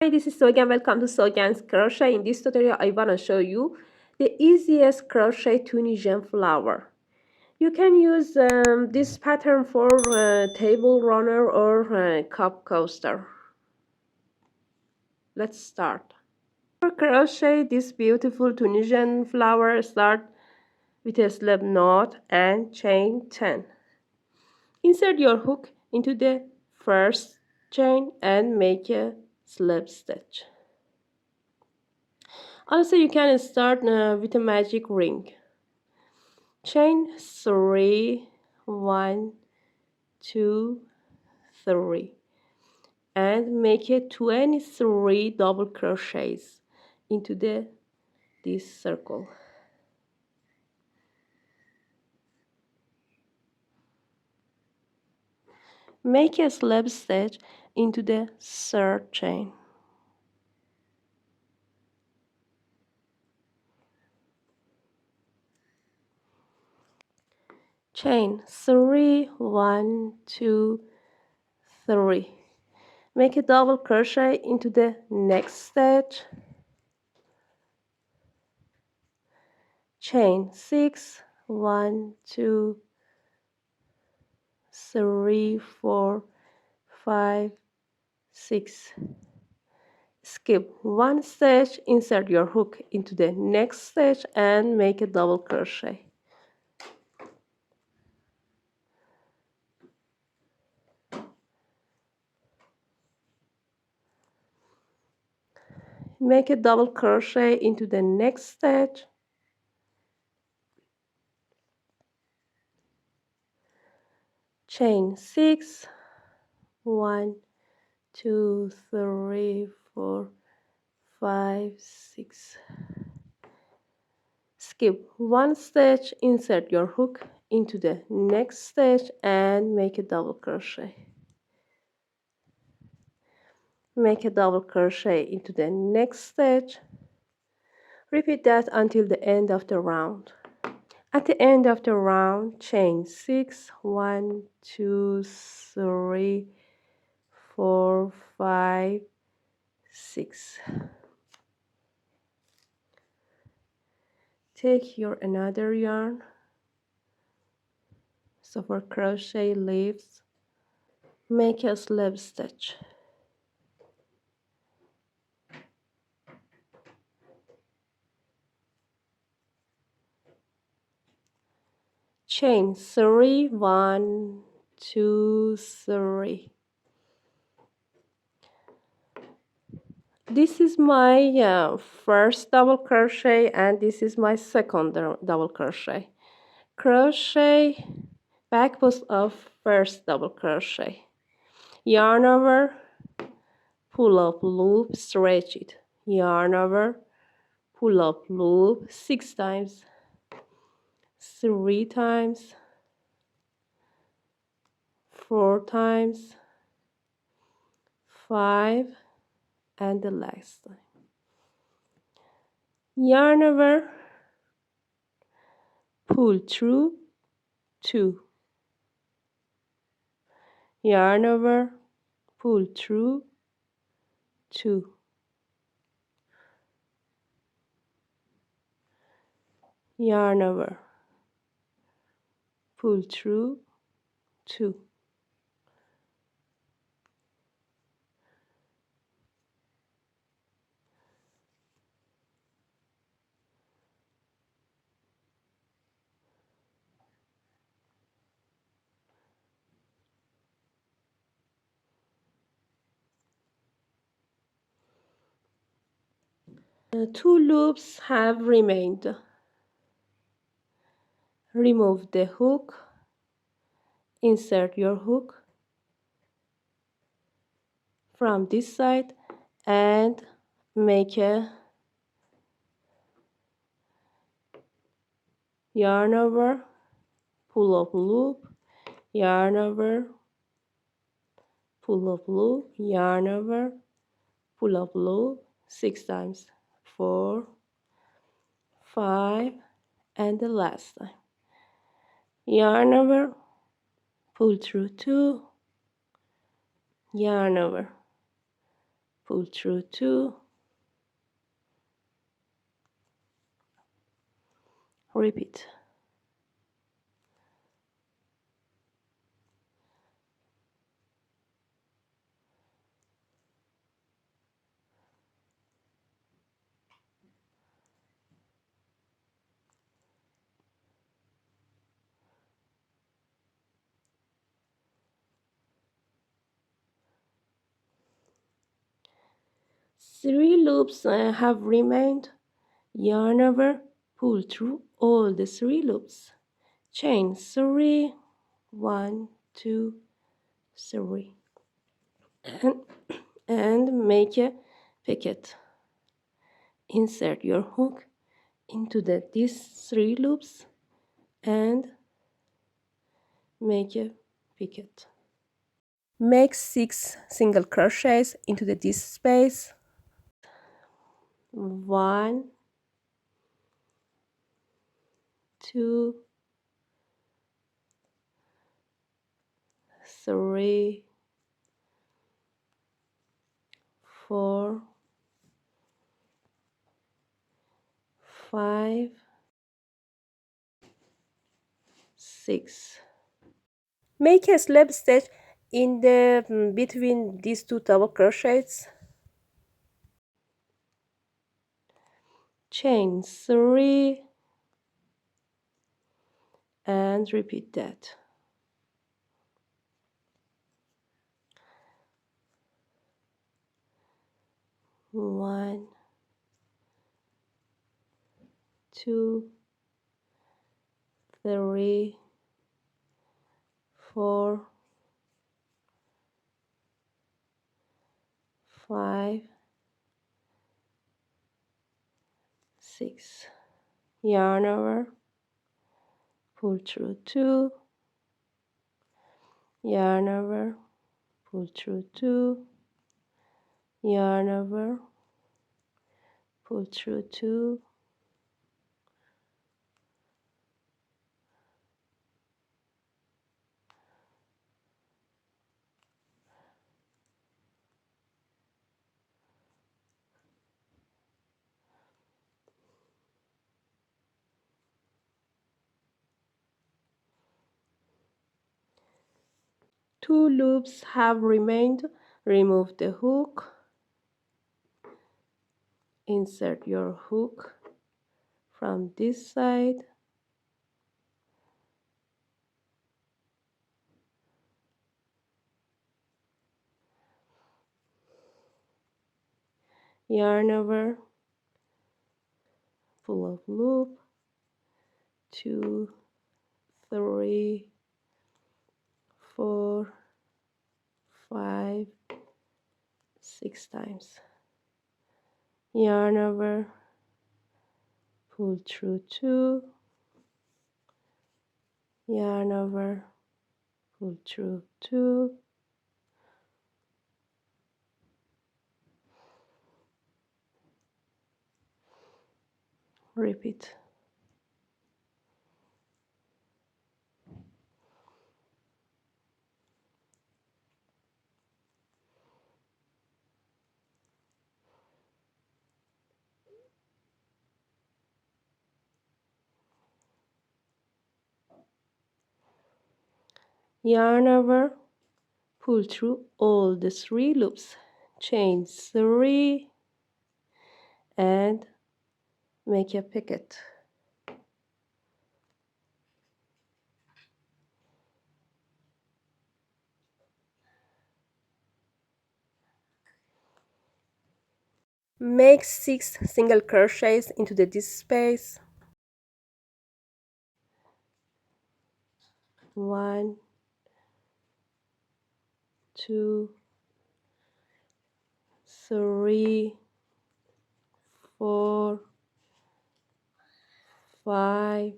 Hi, this is Sogan. Welcome to Sogan's Crochet. In this tutorial, I want to show you the easiest crochet Tunisian flower. You can use this pattern for table runner or cup coaster. Let's start. For crochet this beautiful Tunisian flower, start with a slip knot and chain 10. Insert your hook into the first chain and make a slip stitch. Also, you can start with a magic ring. Chain 3, 1, 2, 3, and make it 23 double crochets into this circle. Make a slip stitch into the third chain. Chain 3, 1, 2, 3. Make a double crochet into the next stitch. Chain 6, 1, 2, 3, 4, 5, 6. Skip one stitch, insert your hook into the next stitch and make a double crochet. Make a double crochet into the next stitch. Chain 6, 1, 2, 3, 4, 5, 6. Skip one stitch, insert your hook into the next stitch and make a double crochet. Make a double crochet into the next stitch. Repeat that until the end of the round. At the end of the round, chain 6, 1, 2, 3, 4, 5, 6. Take your another yarn. So for crochet leaves, make a slip stitch. Chain 3, 1, 2, 3. This is my first double crochet and this is my second double crochet. Crochet back post of first double crochet. Yarn over, pull up loop, stretch it. Yarn over, pull up loop 6 times, 3 times, 4 times, 5, and the last time. Yarn over, pull through 2. Yarn over, pull through 2. Yarn over, pull through 2. Two loops have remained. Remove the hook, insert your hook from this side and make a yarn over, pull up loop, yarn over, pull up loop, yarn over, pull up loop 6 times, 4, 5, and the last time. Yarn over, pull through 2, yarn over, pull through 2, repeat. Three loops have remained. Yarn over, pull through all the 3 loops. Chain 3, 1, 2, 3, and, and make a picot. Insert your hook into these 3 loops and make a picot. Make 6 single crochets into this space. 1, 2, 3, 4, 5, 6. Make a slip stitch in the between these 2 double crochets. Chain 3 and repeat that. One, 2, 3, 4, 5, 6. Yarn over, pull through 2, yarn over, pull through 2, yarn over, pull through 2, two loops have remained. Remove the hook, insert your hook from this side, yarn over, pull up loop, 2, 3, 4, 5, 6 times. Yarn over, pull through 2, yarn over, pull through 2, repeat. Yarn over, pull through all the 3 loops, chain 3 and make a picot. Make 6 single crochets into this space. 1, 2, 3, 4, 5,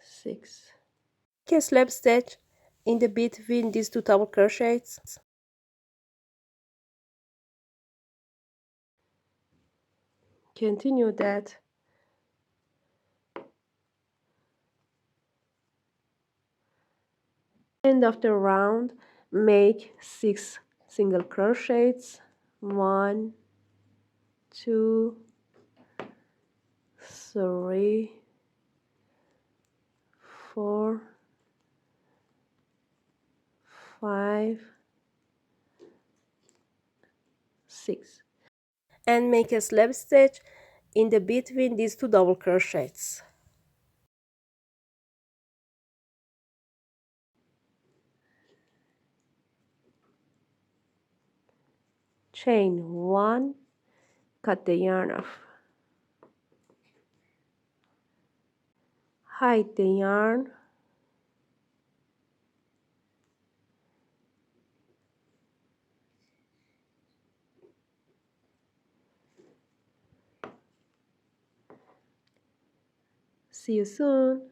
6. Make a slip stitch in the between these 2 double crochets. Continue that. End of the round, make 6 single crochets. 1, 2, 3, 4, 5, 6, and make a slip stitch in the between these 2 double crochets. Chain 1, cut the yarn off, hide the yarn, see you soon.